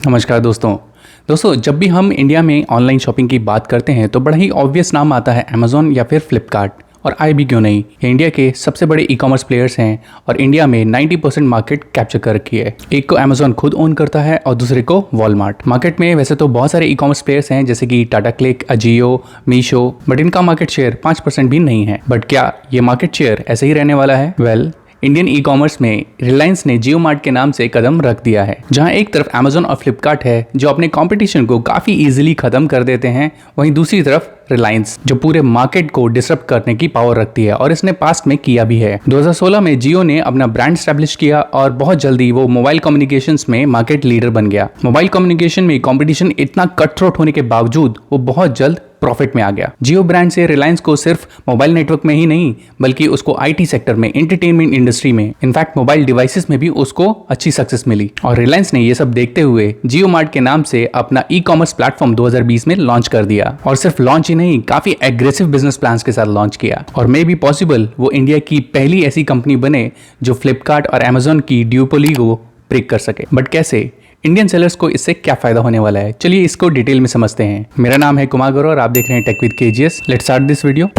नमस्कार दोस्तों जब भी हम इंडिया में ऑनलाइन शॉपिंग की बात करते हैं तो बड़ा ही ऑब्वियस नाम आता है अमेजोन या फिर फ्लिपकार्ट। और आए भी क्यों नहीं, ये इंडिया के सबसे बड़े ई कॉमर्स प्लेयर्स हैं और इंडिया में 90% मार्केट कैप्चर कर रखी है। एक को अमेजोन खुद ओन करता है और दूसरे को वॉलमार्ट। मार्केट में वैसे तो बहुत सारे ई कॉमर्स प्लेयर्स हैं जैसे कि टाटा क्लिक, अजियो, मीशो, बट इनका मार्केट शेयर 5% भी नहीं है। बट क्या ये मार्केट शेयर ऐसे ही रहने वाला है? वेल, इंडियन ई कॉमर्स में रिलायंस ने जियो मार्ट के नाम से कदम रख दिया है। जहां एक तरफ अमेजोन और फ्लिपकार्ट है जो अपने कंपटीशन को काफी इजीली खत्म कर देते हैं, वहीं दूसरी तरफ रिलायंस जो पूरे मार्केट को डिसरप्ट करने की पावर रखती है और इसने पास्ट में किया भी है। 2016 में जियो ने अपना ब्रांड स्टैब्लिश किया और बहुत जल्दी वो मोबाइल कम्युनिकेशंस में मार्केट लीडर बन गया। मोबाइल कम्युनिकेशन में कंपटीशन इतना कट थ्रोट होने के बावजूद वो बहुत जल्द प्रॉफिट में आ गया। जियो ब्रांड से रिलायंस को सिर्फ मोबाइल नेटवर्क में ही नहीं बल्कि उसको आईटी सेक्टर में, एंटरटेनमेंट इंडस्ट्री में, इनफैक्ट मोबाइल डिवाइसेस में भी उसको अच्छी सक्सेस मिली। और रिलायंस ने ये सब देखते हुए जियो मार्ट के नाम से अपना ई कॉमर्स प्लेटफॉर्म 2020 में लॉन्च कर दिया। और सिर्फ लॉन्च ही नहीं, काफी एग्रेसिव बिजनेस प्लान्स के साथ लॉन्च किया। और मे बी पॉसिबल वो इंडिया की पहली ऐसी कंपनी बने जो फ्लिपकार्ट और अमेजोन की ड्यूपोली को ब्रेक कर सके। बट कैसे? इंडियन सेलर्स को इससे क्या फायदा होने वाला है, चलिए इसको डिटेल में समझते हैं। मेरा नाम है कुमार गौरव और आप देख रहे हैं tech with KGS. Let's start this video.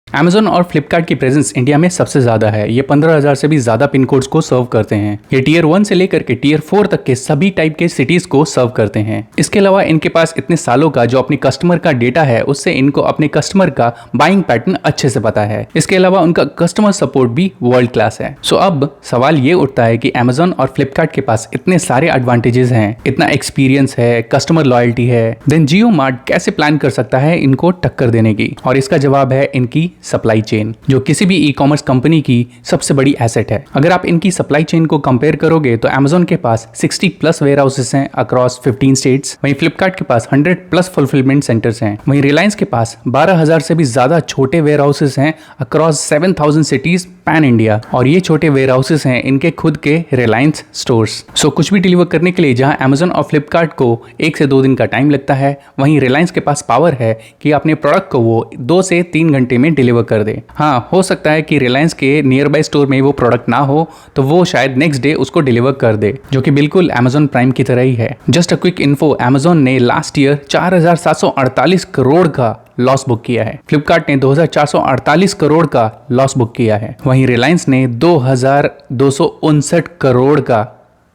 Amazon और फ्लिपकार्ट की प्रेजेंस इंडिया में सबसे ज्यादा है। ये 15,000 से भी ज्यादा पिन कोड्स को सर्व करते हैं। ये टियर 1 से लेकर के टियर 4 तक के सभी टाइप के सिटीज को सर्व करते हैं। इसके अलावा इनके पास इतने सालों का जो अपने कस्टमर का डेटा है उससे इनको अपने कस्टमर का बाइंग पैटर्न अच्छे से पता है। इसके अलावा उनका कस्टमर सपोर्ट भी वर्ल्ड क्लास है। सो अब सवाल ये उठता है कि अमेजोन और फ्लिपकार्ट के पास इतने सारे एडवांटेजेस हैं, इतना एक्सपीरियंस है, कस्टमर लॉयल्टी है, देन जियो मार्ट कैसे प्लान कर सकता है इनको टक्कर देने की? और इसका जवाब है इनकी सप्लाई चेन, जो किसी भी ई कॉमर्स कंपनी की सबसे बड़ी एसेट है। अगर आप इनकी सप्लाई चेन को कंपेयर करोगे तो अमेजोन के पास 60+ वेयर हाउसेस हैं अक्रॉस 15 स्टेट्स, वहीं फ्लिपकार्ट के पास 100+ फुलफिलमेंट सेंटर्स हैं, वहीं रिलायंस के पास 12,000 से भी ज्यादा छोटे वेयर हाउसेस हैं अक्रॉस 7,000 सिटीज पैन इंडिया। और ये छोटे वेयर हाउसेस हैं इनके खुद के रिलायंस स्टोर्स। सो कुछ भी डिलीवर करने के लिए जहां अमेजोन और फ्लिपकार्ट को 1 से 2 दिन का टाइम लगता है, वहीं रिलायंस के पास पावर है कि अपने प्रोडक्ट को वो 2 से 3 घंटे में डिलीवर कर दे। हाँ, हो सकता है कि रिलायंस के नियर बाय स्टोर में वो प्रोडक्ट ना हो तो वो शायद नेक्स्ट डे उसको डिलीवर कर दे, जो कि बिल्कुल अमेजोन प्राइम की तरह ही है। Just a quick info, Amazon ने लास्ट ईयर 4,748 करोड़ का लॉस बुक किया है। फ्लिपकार्ट ने 2,448 करोड़ का लॉस बुक किया है, वहीं रिलायंस ने 2,259 करोड़ का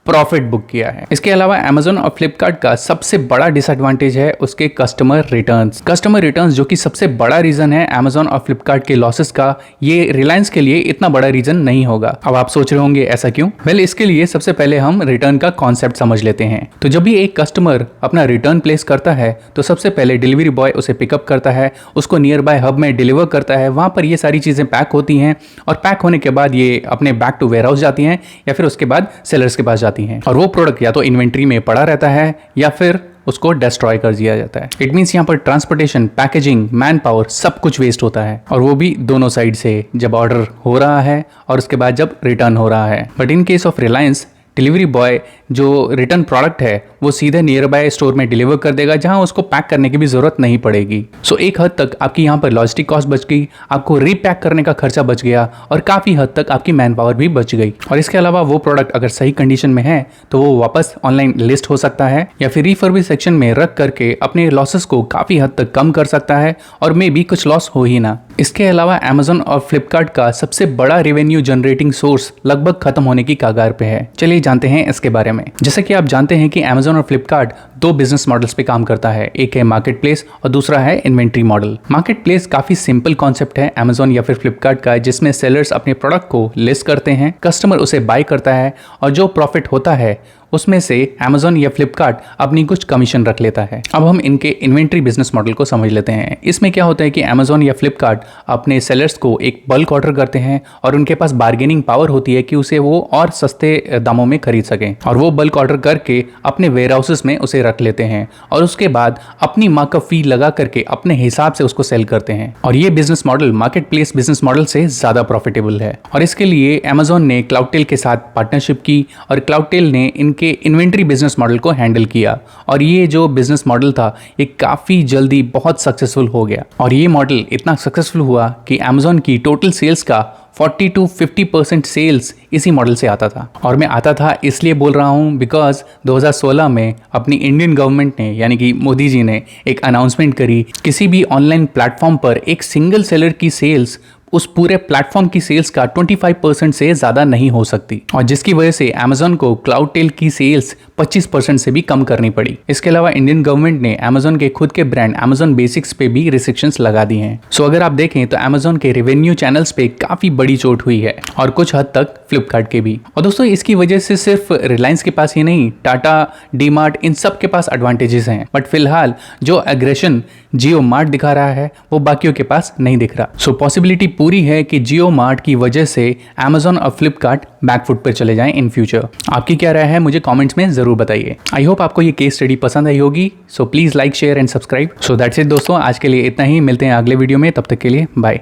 प्रॉफिट बुक किया है। इसके अलावा अमेजोन और फ्लिपकार्ट का सबसे बड़ा डिसएडवांटेज है उसके कस्टमर रिटर्न्स। कस्टमर रिटर्न्स जो कि सबसे बड़ा रीजन है अमेजोन और फ्लिपकार्ट के लॉसेस का, ये रिलायंस के लिए इतना बड़ा रीजन नहीं होगा। अब आप सोच रहे होंगे ऐसा क्यों? वेल, इसके लिए सबसे पहले हम रिटर्न का कॉन्सेप्ट समझ लेते हैं। तो जब भी एक कस्टमर अपना रिटर्न प्लेस करता है तो सबसे पहले डिलीवरी बॉय उसे पिकअप करता है, उसको नियर बाय हब में डिलीवर करता है। वहां पर ये सारी चीजें पैक होती हैं और पैक होने के बाद ये अपने बैक टू वेयर हाउस जाती हैं या फिर उसके बाद सेलर्स के पास जाती हैं। और वो प्रोडक्ट या तो इन्वेंट्री में पड़ा रहता है या फिर उसको डिस्ट्रॉय कर दिया जाता है। इट मींस यहाँ पर ट्रांसपोर्टेशन, पैकेजिंग, मैन पावर सब कुछ वेस्ट होता है, और वो भी दोनों साइड से, जब ऑर्डर हो रहा है और उसके बाद जब रिटर्न हो रहा है। But in case of Reliance, delivery boy जो रिटर्न प्रोडक्ट है वो सीधे नियर बाय स्टोर में डिलीवर कर देगा जहां उसको पैक करने की भी जरूरत नहीं पड़ेगी। सो एक हद तक आपकी यहाँ पर लॉजिस्टिक कॉस्ट बच गई, आपको रीपैक करने का खर्चा बच गया और काफी हद तक आपकी मैन पावर भी बच गई। और इसके अलावा वो प्रोडक्ट अगर सही कंडीशन में है तो वो वापस ऑनलाइन लिस्ट हो सकता है या फिर रिफर्बिश सेक्शन में रख करके अपने लॉसेस को काफी हद तक कम कर सकता है, और मे भी कुछ लॉस हो ही ना। इसके अलावा अमेजोन और फ्लिपकार्ट का सबसे बड़ा रेवेन्यू जनरेटिंग सोर्स लगभग खत्म होने की कगार पे है। चलिए जानते हैं इसके बारे में। जैसे कि आप जानते हैं कि अमेजोन और फ्लिपकार्ट 2 बिजनेस मॉडल्स पे काम करता है, एक है मार्केट प्लेस और दूसरा है इन्वेंट्री मॉडल। मार्केट प्लेस काफी सिंपल कॉन्सेप्ट है अमेजोन या फिर फ्लिपकार्ट का, जिसमें सेलर्स अपने प्रोडक्ट को लिस्ट करते हैं, कस्टमर उसे बाय करता है और जो प्रॉफिट होता है उसमें से अमेजोन या फ्लिपकार्ट अपनी कुछ कमीशन रख लेता है। अब हम इनके इन्वेंट्री बिजनेस मॉडल को समझ लेते हैं। इसमें क्या होता है कि अमेजोन या फ्लिपकार्ट अपने सेलर्स को एक बल्क ऑर्डर करते हैं और उनके पास बार्गेनिंग पावर होती है कि उसे वो और सस्ते दामों में खरीद सकें, और वो बल्क ऑर्डर करके अपने वेयर हाउसेस में उसे रख लेते हैं और उसके बाद अपनी मार्कअप फी लगा करके अपने हिसाब से उसको सेल करते हैं। और ये business model market place business model से ज्यादा प्रॉफिटेबल है। और इसके लिए अमेजोन ने क्लाउडटेल के साथ पार्टनरशिप की और क्लाउडटेल ने इन इनके इन्वेंट्री बिजनेस मॉडल को हैंडल किया और ये जो बिजनेस मॉडल था ये काफ़ी जल्दी बहुत सक्सेसफुल हो गया। और ये मॉडल इतना सक्सेसफुल हुआ कि अमेजोन की टोटल सेल्स का 40 to 50% सेल्स इसी मॉडल से आता था। और मैं आता था इसलिए बोल रहा हूँ बिकॉज 2016 में अपनी इंडियन गवर्नमेंट ने यानी कि मोदी जी ने एक अनाउंसमेंट करी, किसी भी ऑनलाइन प्लेटफॉर्म पर एक सिंगल सेलर की सेल्स उस पूरे प्लेटफॉर्म की सेल्स का 25% से ज़्यादा नहीं हो सकती, और जिसकी वजह से अमेजोन को क्लाउडटेल की सेल्स 25% से भी कम करनी पड़ी। इसके अलावा इंडियन गवर्नमेंट ने अमेजोन के खुद के ब्रांड अमेजोन बेसिक्स पे भी रिस्ट्रिक्शंस लगा दी हैं। सो अगर आप देखें तो अमेजोन के रेवेन्यू चैनल्स पे काफ़ी बड़ी चोट हुई है और कुछ हद तक फ्लिपकार्ट के भी। और दोस्तों इसकी वजह से सिर्फ रिलायंस के पास ही नहीं, टाटा, डीमार्ट, इन सब के पास एडवांटेजेस हैं, बट फिलहाल जो एग्रेशन जियो मार्ट दिखा रहा है वो बाकियों के पास नहीं दिख रहा। सो पॉसिबिलिटी पूरी है कि जियो मार्ट की वजह से अमेजोन और फ्लिपकार्ट बैकफुट पर चले जाएं इन फ्यूचर। आपकी क्या राय है मुझे कमेंट्स में जरूर बताइए। आई होप आपको ये केस स्टडी पसंद आई होगी। So please like, share and subscribe. So that's it दोस्तों, आज के लिए इतना ही। मिलते हैं अगले वीडियो में, तब तक के लिए बाय।